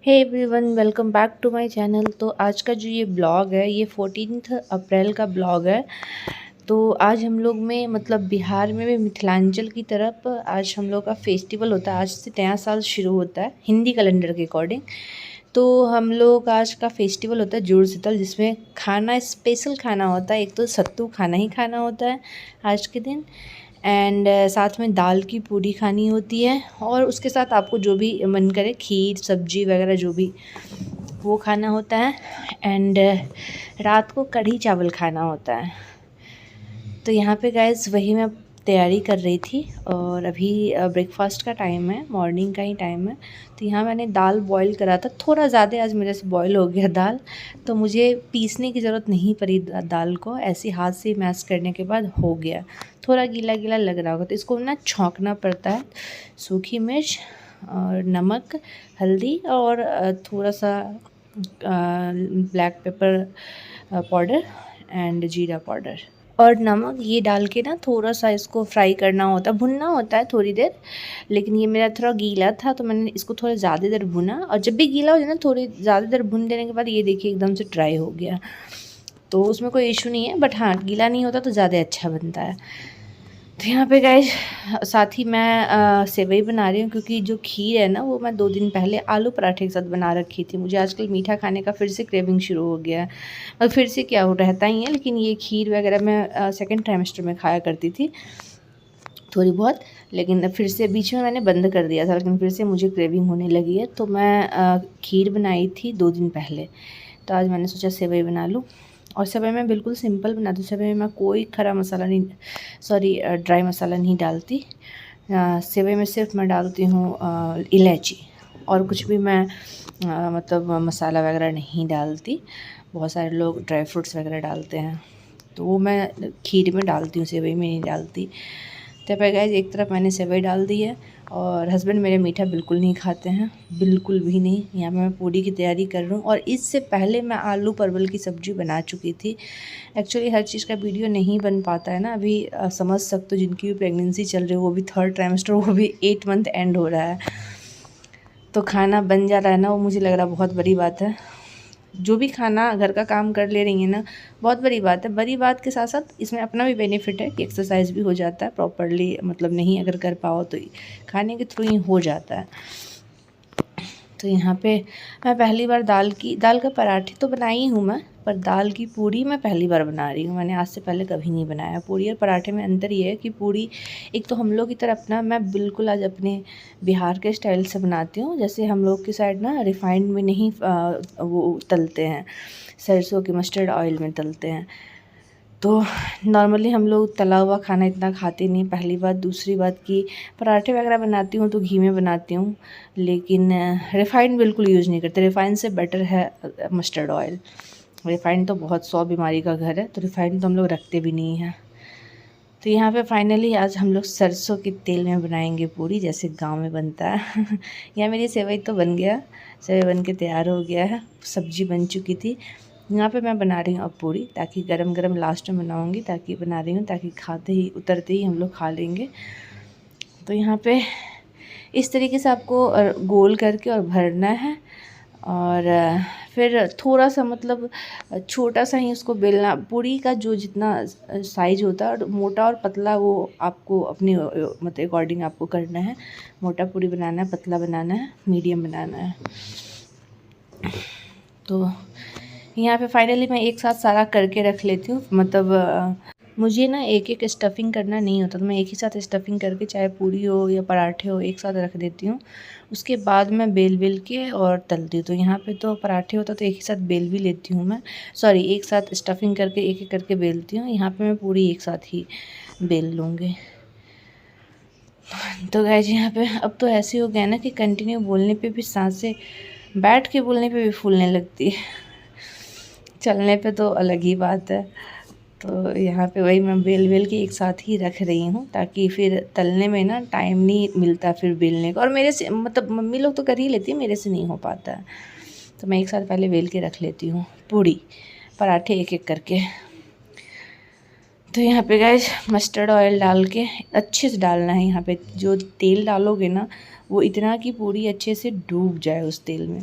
Hey everyone, welcome back to my channel. तो आज का जो ये ब्लॉग है ये 14 अप्रैल का ब्लॉग है। तो आज हम लोग में मतलब बिहार में भी मिथिलांचल की तरफ आज हम लोग का फेस्टिवल होता है। आज से नया साल शुरू होता है हिंदी कैलेंडर के अकॉर्डिंग। तो हम लोग आज का फेस्टिवल होता है जुड़ शीतल, जिसमें खाना स्पेशल खाना होता है। एक तो सत्तू खाना ही खाना होता है आज के दिन, एंड साथ में दाल की पूड़ी खानी होती है, और उसके साथ आपको जो भी मन करे खीर सब्जी वगैरह जो भी वो खाना होता है। एंड रात को कढ़ी चावल खाना होता है। तो यहाँ पे गाइस वही मैं तैयारी कर रही थी, और अभी ब्रेकफास्ट का टाइम है, मॉर्निंग का ही टाइम है। तो यहाँ मैंने दाल बॉईल करा था, थोड़ा ज़्यादा आज मेरे से बॉईल हो गया दाल, तो मुझे पीसने की ज़रूरत नहीं पड़ी दाल को, ऐसे हाथ से मैश करने के बाद हो गया। थोड़ा गीला गीला लग रहा होगा तो इसको ना छौंकना पड़ता है। सूखी मिर्च और नमक, हल्दी और थोड़ा सा ब्लैक पेपर पाउडर एंड जीरा पाउडर और नमक, ये डाल के ना थोड़ा सा इसको फ्राई करना होता है, भुनना होता है थोड़ी देर। लेकिन ये मेरा थोड़ा गीला था तो मैंने इसको थोड़ा ज़्यादा देर भुना, और जब भी गीला हो जाए ना थोड़ी ज़्यादा देर भुन देने के बाद ये देखिए एकदम से ड्राई हो गया। तो उसमें कोई इशू नहीं है, बट हाँ गीला नहीं होता तो ज़्यादा अच्छा बनता है। तो यहाँ पे गाइस साथ ही मैं सेवई बना रही हूँ, क्योंकि जो खीर है ना वो मैं 2 दिन पहले आलू पराठे के साथ बना रखी थी। मुझे आजकल मीठा खाने का फिर से क्रेविंग शुरू हो गया है, और फिर से क्या हो रहता ही है, लेकिन ये खीर वगैरह मैं सेकेंड ट्राइमेस्टर में खाया करती थी थोड़ी बहुत, लेकिन फिर से बीच में मैंने बंद कर दिया था, लेकिन फिर से मुझे क्रेविंग होने लगी है। तो मैं खीर बनाई थी 2 दिन पहले, तो आज मैंने सोचा सेवई बना लूँ। और सेवई मैं बिल्कुल सिंपल बनाती हूँ। सेवई में मैं कोई खरा मसाला नहीं, सॉरी ड्राई मसाला नहीं डालती। सेवई में सिर्फ मैं डालती हूँ इलायची, और कुछ भी मैं मतलब मसाला वगैरह नहीं डालती। बहुत सारे लोग ड्राई फ्रूट्स वगैरह डालते हैं, तो वो मैं खीर में डालती हूँ, सेवई में नहीं डालती। तो पे गाइस एक तरफ मैंने सेवई डाल दी है, और हस्बैंड मेरे मीठा बिल्कुल नहीं खाते हैं, बिल्कुल भी नहीं। यहाँ पे मैं पूड़ी की तैयारी कर रही हूँ, और इससे पहले मैं आलू परवल की सब्ज़ी बना चुकी थी। एक्चुअली हर चीज़ का वीडियो नहीं बन पाता है ना, अभी समझ सकते हो जिनकी भी प्रेगनेंसी चल रही है, वो भी 3rd ट्राइमेस्टर, वो भी 8 मंथ एंड हो रहा है, तो खाना बन जा रहा है ना, वो मुझे लग रहा है बहुत बड़ी बात है। जो भी खाना घर का काम कर ले रही है ना, बहुत बड़ी बात है। बड़ी बात के साथ साथ इसमें अपना भी बेनिफिट है कि एक्सरसाइज भी हो जाता है प्रॉपरली, मतलब नहीं अगर कर पाओ तो खाने के थ्रू ही हो जाता है। तो यहाँ पे मैं पहली बार दाल का पराठे तो बनाई हूँ मैं, पर दाल की पूड़ी मैं पहली बार बना रही हूँ। मैंने आज से पहले कभी नहीं बनाया। पूड़ी और पराठे में अंतर ये है कि पूड़ी एक तो हम लोग की तरफ ना, मैं बिल्कुल आज अपने बिहार के स्टाइल से बनाती हूँ। जैसे हम लोग की साइड ना रिफाइंड में नहीं वो तलते हैं, सरसों के मस्टर्ड ऑयल में तलते हैं। तो नॉर्मली हम लोग तला हुआ खाना इतना खाते नहीं, पहली बात। दूसरी बात कि पराठे वगैरह बनाती हूँ तो घी में बनाती हूँ, लेकिन रिफ़ाइंड बिल्कुल यूज़ नहीं करते। रिफ़ाइंड से बेटर है मस्टर्ड ऑयल। रिफ़ाइंड तो बहुत 100 बीमारी का घर है, तो रिफ़ाइंड तो हम लोग रखते भी नहीं हैं। तो यहाँ पे फाइनली आज हम लोग सरसों के तेल में बनाएंगे पूड़ी, जैसे गांव में बनता है। यहाँ मेरी सेवई तो बन गया, सेवई बन के तैयार हो गया है, सब्जी बन चुकी थी। यहाँ पे मैं बना रही हूँ अब पूड़ी, ताकि गरम गरम लास्ट में बनाऊँगी, ताकि बना रही हूँ ताकि खाते ही उतरते ही हम लोग खा लेंगे। तो यहाँ पे इस तरीके से आपको गोल करके और भरना है, और फिर थोड़ा सा मतलब छोटा सा ही उसको बेलना। पूड़ी का जो जितना साइज़ होता है, और मोटा और पतला वो आपको अपनी मतलब अकॉर्डिंग आपको करना है। मोटा पूड़ी बनाना है, पतला बनाना है, मीडियम बनाना है। तो यहाँ पे फाइनली मैं एक साथ सारा करके रख लेती हूँ। मतलब मुझे ना एक एक स्टफ़िंग करना नहीं होता, तो मैं एक ही साथ स्टफ़िंग करके, चाहे पूरी हो या पराठे हो, एक साथ रख देती हूँ। उसके बाद मैं बेल के और तलती हूँ। तो यहाँ पे तो पराठे होता तो एक ही साथ बेल भी लेती हूँ मैं, सॉरी एक साथ स्टफ़िंग करके एक एक करके बेलती हूँ। यहाँ पे मैं पूरी एक साथ ही बेल लूँगी। तो गाइस यहाँ पे अब तो ऐसे हो गया ना कि कंटिन्यू बोलने पे भी सांसें, बैठ के बोलने पे भी फूलने लगती है, चलने पे तो अलग ही बात है। तो यहाँ पे वही मैं बेल के एक साथ ही रख रही हूँ, ताकि फिर तलने में ना टाइम नहीं मिलता फिर बेलने का। और मेरे से मतलब मम्मी लोग तो कर ही लेती है, मेरे से नहीं हो पाता है, तो मैं एक साथ पहले बेल के रख लेती हूँ पूड़ी पराठे एक एक करके। तो यहाँ पे गाइस मस्टर्ड ऑयल डाल के अच्छे से डालना है। यहाँ पे जो तेल डालोगे ना, वो इतना कि पूरी अच्छे से डूब जाए उस तेल में।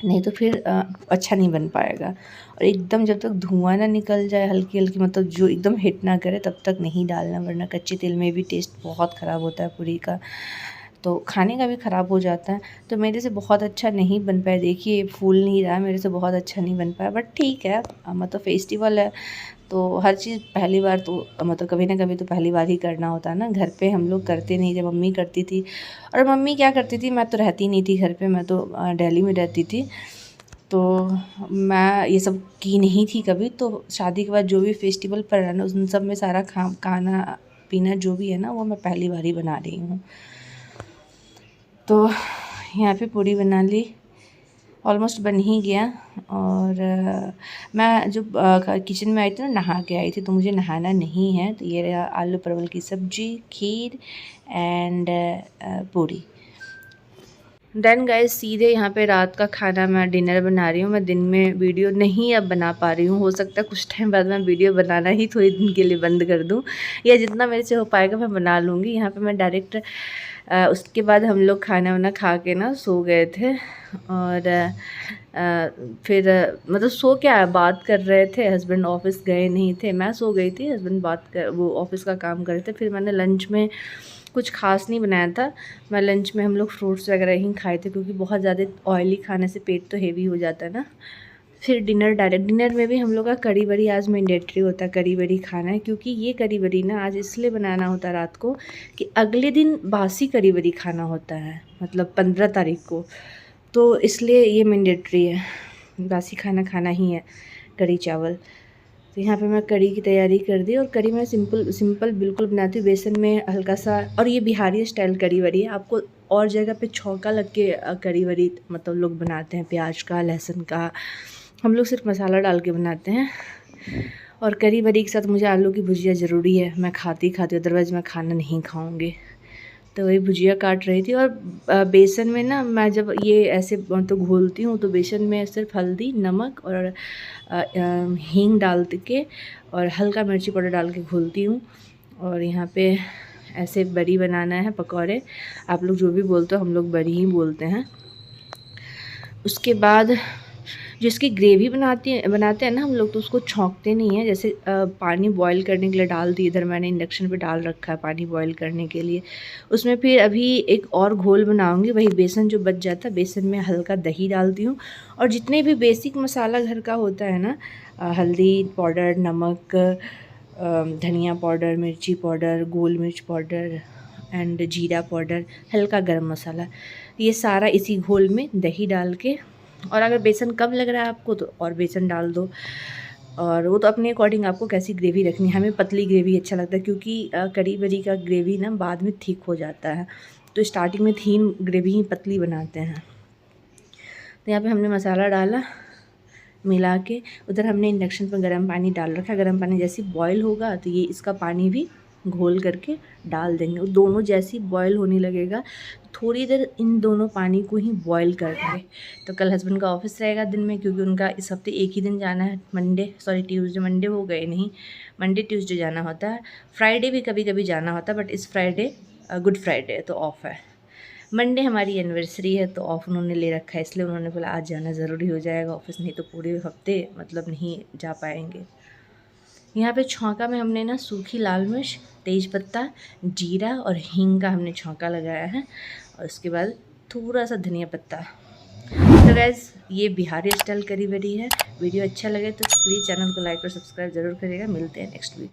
नहीं तो फिर अच्छा नहीं बन पाएगा। और एकदम जब तक धुआं ना निकल जाए हल्की हल्की, मतलब जो एकदम हिट ना करे, तब तक नहीं डालना, वरना कच्चे तेल में भी टेस्ट बहुत ख़राब होता है पूरी का, तो खाने का भी ख़राब हो जाता है। तो मेरे से बहुत अच्छा नहीं बन पाया, देखिए फूल नहीं रहा, मेरे से बहुत अच्छा नहीं बन पाया, बट ठीक है, मतलब फेस्टिवल है तो हर चीज़ पहली बार तो मतलब कभी ना कभी तो पहली बार ही करना होता है ना। घर पे हम लोग करते नहीं थे, मम्मी करती थी। और मम्मी क्या करती थी, मैं तो रहती नहीं थी घर पे, मैं तो दिल्ली में रहती थी, तो मैं ये सब की नहीं थी कभी। तो शादी के बाद जो भी फेस्टिवल पर है ना, उन सब में सारा खाना पीना जो भी है ना, वो मैं पहली बार ही बना रही हूँ। तो यहाँ पे पूड़ी बना ली, ऑलमोस्ट बन ही गया। और मैं जब किचन में आई थी ना, नहा के आई थी, तो मुझे नहाना नहीं है। तो ये रहा आलू परवल की सब्ज़ी, खीर एंड पूड़ी। देन गाइस सीधे यहाँ पे रात का खाना, मैं डिनर बना रही हूँ। मैं दिन में वीडियो नहीं अब बना पा रही हूँ, हो सकता है कुछ टाइम बाद मैं वीडियो बनाना ही थोड़ी दिन के लिए बंद कर दूँ, या जितना मेरे से हो पाएगा मैं बना लूँगी। यहाँ पे मैं डायरेक्ट उसके बाद हम लोग खाना वाना खा के ना सो गए थे। और फिर मतलब सो क्या बात कर रहे थे, हस्बैंड ऑफिस गए नहीं थे, मैं सो गई थी, हस्बैंड वो ऑफिस का काम कर रहे थे। फिर मैंने लंच में कुछ खास नहीं बनाया था, मैं लंच में हम लोग फ्रूट्स वगैरह ही खाए थे, क्योंकि बहुत ज़्यादा ऑयली खाने से पेट तो हेवी हो जाता है ना। फिर डिनर में भी हम लोग का कड़ी बड़ी आज मैंडेटरी होता है, कड़ी बड़ी खाना है, क्योंकि ये कड़ी बड़ी ना आज इसलिए बनाना होता है रात को कि अगले दिन बासी कड़ी बड़ी खाना होता है, मतलब 15 तारीख को, तो इसलिए ये मैंडेटरी है, बासी खाना खाना ही है, कड़ी चावल। तो यहाँ पे मैं कड़ी की तैयारी कर दी। और कड़ी मैं सिंपल बिल्कुल बनाती हूँ, बेसन में हल्का सा। और ये बिहारी स्टाइल कड़ी बड़ी है, आपको और जगह पे छौंका लग के कड़ी बड़ी मतलब लोग बनाते हैं, प्याज का, लहसुन का, हम लोग सिर्फ मसाला डाल के बनाते हैं। और कड़ी बड़ी के साथ मुझे आलू की भुजिया ज़रूरी है, मैं खाती अदरवाइज़ मैं खाना नहीं खाऊँगी। तो वही भुजिया काट रही थी। और बेसन में ना मैं जब ये ऐसे तो घोलती हूँ, तो बेसन में सिर्फ हल्दी, नमक और हींग डाल के और हल्का मिर्ची पाउडर डाल के घोलती हूँ। और यहाँ पे ऐसे बड़ी बनाना है, पकौड़े, आप लोग जो भी बोलते हो, हम लोग बड़ी ही बोलते हैं। उसके बाद जिसकी ग्रेवी बनाते हैं ना हम लोग, तो उसको छौंकते नहीं हैं। जैसे पानी बॉईल करने के लिए डाल दी, इधर मैंने इंडक्शन पे डाल रखा है पानी बॉईल करने के लिए। उसमें फिर अभी एक और घोल बनाऊंगी, वही बेसन जो बच जाता है, बेसन में हल्का दही डालती हूँ। और जितने भी बेसिक मसाला घर का होता है ना, हल्दी पाउडर, नमक, धनिया पाउडर, मिर्ची पाउडर, गोल मिर्च पाउडर एंड जीरा पाउडर, हल्का गरम मसाला, ये सारा इसी घोल में दही डाल के। और अगर बेसन कम लग रहा है आपको तो और बेसन डाल दो, और वो तो अपने अकॉर्डिंग आपको कैसी ग्रेवी रखनी है। हमें पतली ग्रेवी अच्छा लगता है, क्योंकि कड़ी बड़ी का ग्रेवी ना बाद में थिक हो जाता है, तो स्टार्टिंग में थीन ग्रेवी ही पतली बनाते हैं। तो यहाँ पे हमने मसाला डाला, मिला के, उधर हमने इंडक्शन पर गर्म पानी डाल रखा है। गर्म पानी जैसे बॉयल होगा तो ये इसका पानी भी घोल करके डाल देंगे। और दोनों जैसी बॉयल होने लगेगा, थोड़ी देर इन दोनों पानी को ही बॉयल कर देंगे। तो कल हस्बैंड का ऑफिस रहेगा दिन में, क्योंकि उनका इस हफ्ते एक ही दिन जाना है, ट्यूसडे, मंडे वो गए नहीं, मंडे ट्यूसडे जाना होता है। फ्राइडे भी कभी कभी जाना होता है, बट इस फ्राइडे गुड फ्राइडे तो ऑफ़ है। मंडे हमारी एनिवर्सरी है, तो ऑफ उन्होंने ले रखा है, इसलिए उन्होंने बोला आज जाना ज़रूरी हो जाएगा ऑफिस, नहीं तो पूरे हफ्ते मतलब नहीं जा पाएंगे। यहाँ पे छौंका में हमने ना सूखी लाल मिर्च, तेज पत्ता, जीरा और हींग का हमने छौंका लगाया है, और उसके बाद थोड़ा सा धनिया पत्ता। तो गाइस ये बिहारी स्टाइल करी बड़ी है। वीडियो अच्छा लगे तो प्लीज़ चैनल को लाइक और सब्सक्राइब ज़रूर करिएगा। मिलते हैं नेक्स्ट वीडियो।